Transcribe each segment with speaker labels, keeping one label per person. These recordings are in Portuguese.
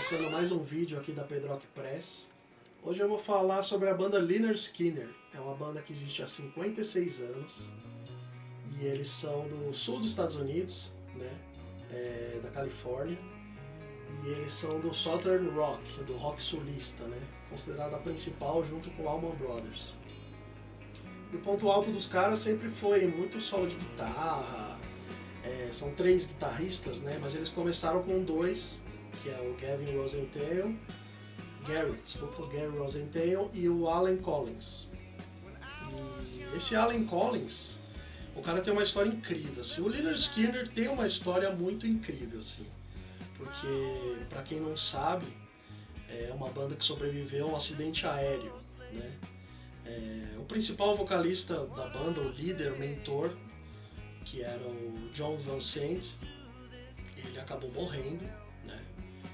Speaker 1: começando mais um vídeo aqui da Pedrock Press. Hoje eu vou falar sobre a banda Lynyrd Skynyrd. É uma banda que existe há 56 anos e eles são do sul dos Estados Unidos, né? Da Califórnia, e eles são do Southern Rock, do rock sulista, né? Considerada a principal junto com Allman Brothers. E o ponto alto dos caras sempre foi muito solo de guitarra. São 3 guitarristas, né? Mas eles começaram com 2, que é o Gary Rosenthal e o Allen Collins. E esse Allen Collins, o cara tem uma história incrível, assim. O Lynyrd Skynyrd tem uma história muito incrível, assim, porque, pra quem não sabe, é uma banda que sobreviveu a um acidente aéreo, né? O principal vocalista da banda, o líder, o mentor, que era o John Van Sant, ele acabou morrendo, né?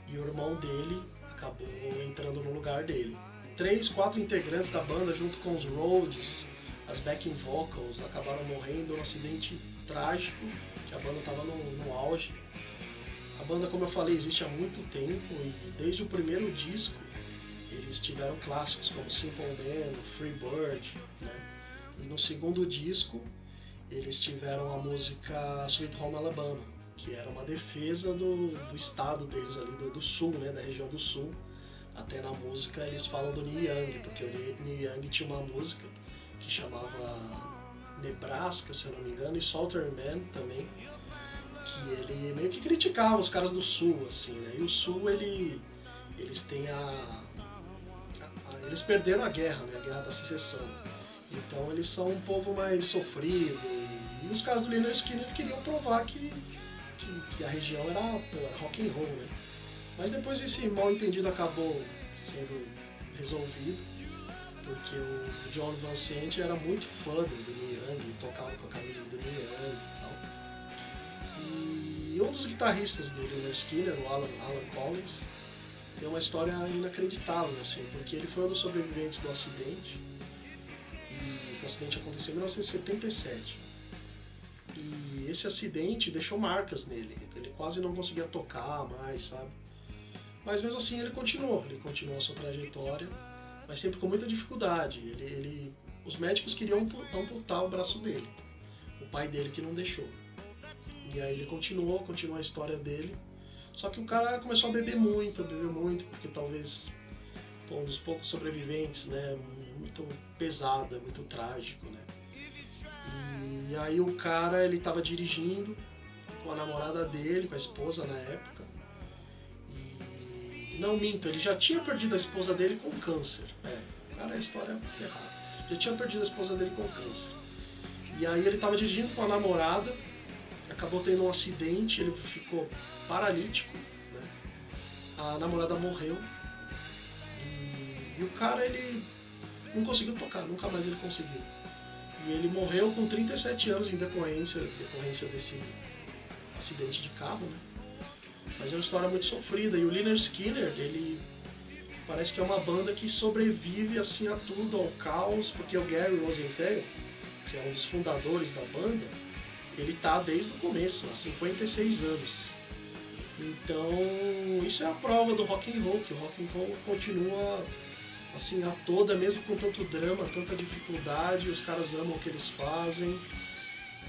Speaker 1: E o irmão dele acabou entrando no lugar dele. 3, 4 integrantes da banda, junto com os Rhodes, as backing vocals, acabaram morrendo num acidente trágico, que a banda estava no auge. A banda, como eu falei, existe há muito tempo e desde o primeiro disco eles tiveram clássicos como Simple Man, Free Bird, né? E no segundo disco eles tiveram a música Sweet Home Alabama, que era uma defesa do estado deles ali, do sul, né, da região do sul. Até na música eles falam do Neil Young, porque o Neil Young tinha uma música que chamava Nebraska, se eu não me engano, e Southern Man também, que ele meio que criticava os caras do sul, assim, né? E o sul, eles têm eles perderam a guerra, né, a guerra da secessão. Então eles são um povo mais sofrido, e os caras do Lynyrd Skynyrd queriam provar que a região era rock and roll, né? Mas depois esse mal entendido acabou sendo resolvido, porque o John Van Sant era muito fã do Neil Young, tocava com a camisa do Neil Young e tal. E um dos guitarristas do Lynyrd Skynyrd, o Allen Collins, tem uma história inacreditável, assim, porque ele foi um dos sobreviventes do acidente. O acidente aconteceu em 1977. E esse acidente deixou marcas nele. Ele quase não conseguia tocar mais, sabe? Mas mesmo assim ele continuou a sua trajetória, mas sempre com muita dificuldade. Os médicos queriam amputar o braço dele. O pai dele que não deixou. E aí ele continuou a história dele. Só que o cara começou a beber muito, porque talvez um dos poucos sobreviventes, né? Muito pesado, muito trágico, né? E aí o cara, ele tava dirigindo com a namorada dele, com a esposa na época. E não minto, ele já tinha perdido a esposa dele com câncer. O cara, a história é errada. Já tinha perdido a esposa dele com câncer. E aí ele tava dirigindo com a namorada, acabou tendo um acidente, ele ficou paralítico, né? A namorada morreu. E o cara, ele não conseguiu tocar, nunca mais ele conseguiu. E ele morreu com 37 anos em decorrência desse acidente de carro, né? Mas é uma história muito sofrida. E o Lynyrd Skynyrd, ele parece que é uma banda que sobrevive assim a tudo, ao caos, porque o Gary Rosenthal, que é um dos fundadores da banda, ele tá desde o começo, há 56 anos. Então, isso é a prova do rock and roll, que o rock and roll continua assim a toda, mesmo com tanto drama, tanta dificuldade, os caras amam o que eles fazem.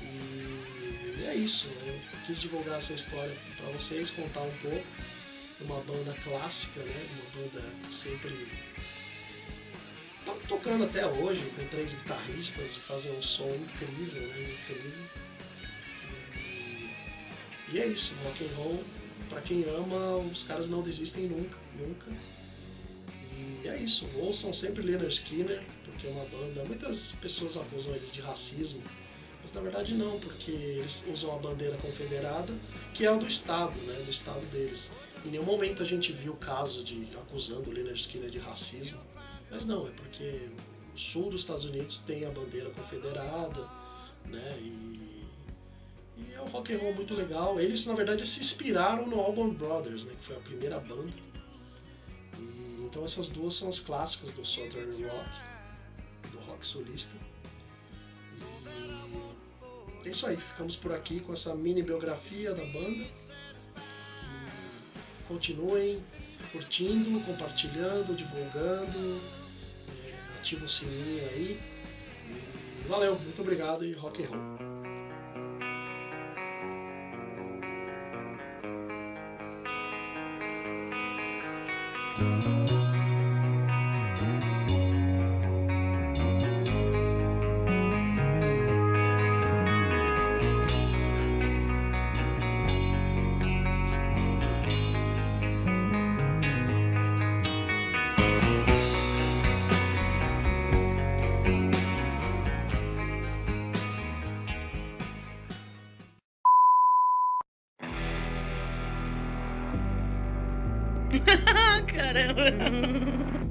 Speaker 1: E é isso, né? Eu quis divulgar essa história para vocês, contar um pouco de uma banda clássica, né? Uma banda que sempre tá tocando até hoje, com 3 guitarristas, fazem um som incrível, né? Incrível. E é isso, rock and roll, pra quem ama, os caras não desistem nunca. E é isso, ouçam sempre Lynyrd Skynyrd, porque é uma banda, muitas pessoas acusam eles de racismo, mas na verdade não, porque eles usam a bandeira confederada, que é a do estado, né, do estado deles. Em nenhum momento a gente viu casos de acusando o Lynyrd Skynyrd de racismo, mas não, é porque o sul dos Estados Unidos tem a bandeira confederada, né, e é um rock and roll muito legal. Eles, na verdade, se inspiraram no Allman Brothers, né, que foi a primeira banda. Então essas duas são as clássicas do Southern Rock, do rock solista. E é isso aí, ficamos por aqui com essa mini biografia da banda. E continuem curtindo, compartilhando, divulgando, ativa o sininho aí. E valeu, muito obrigado e rock and roll.
Speaker 2: Caramba.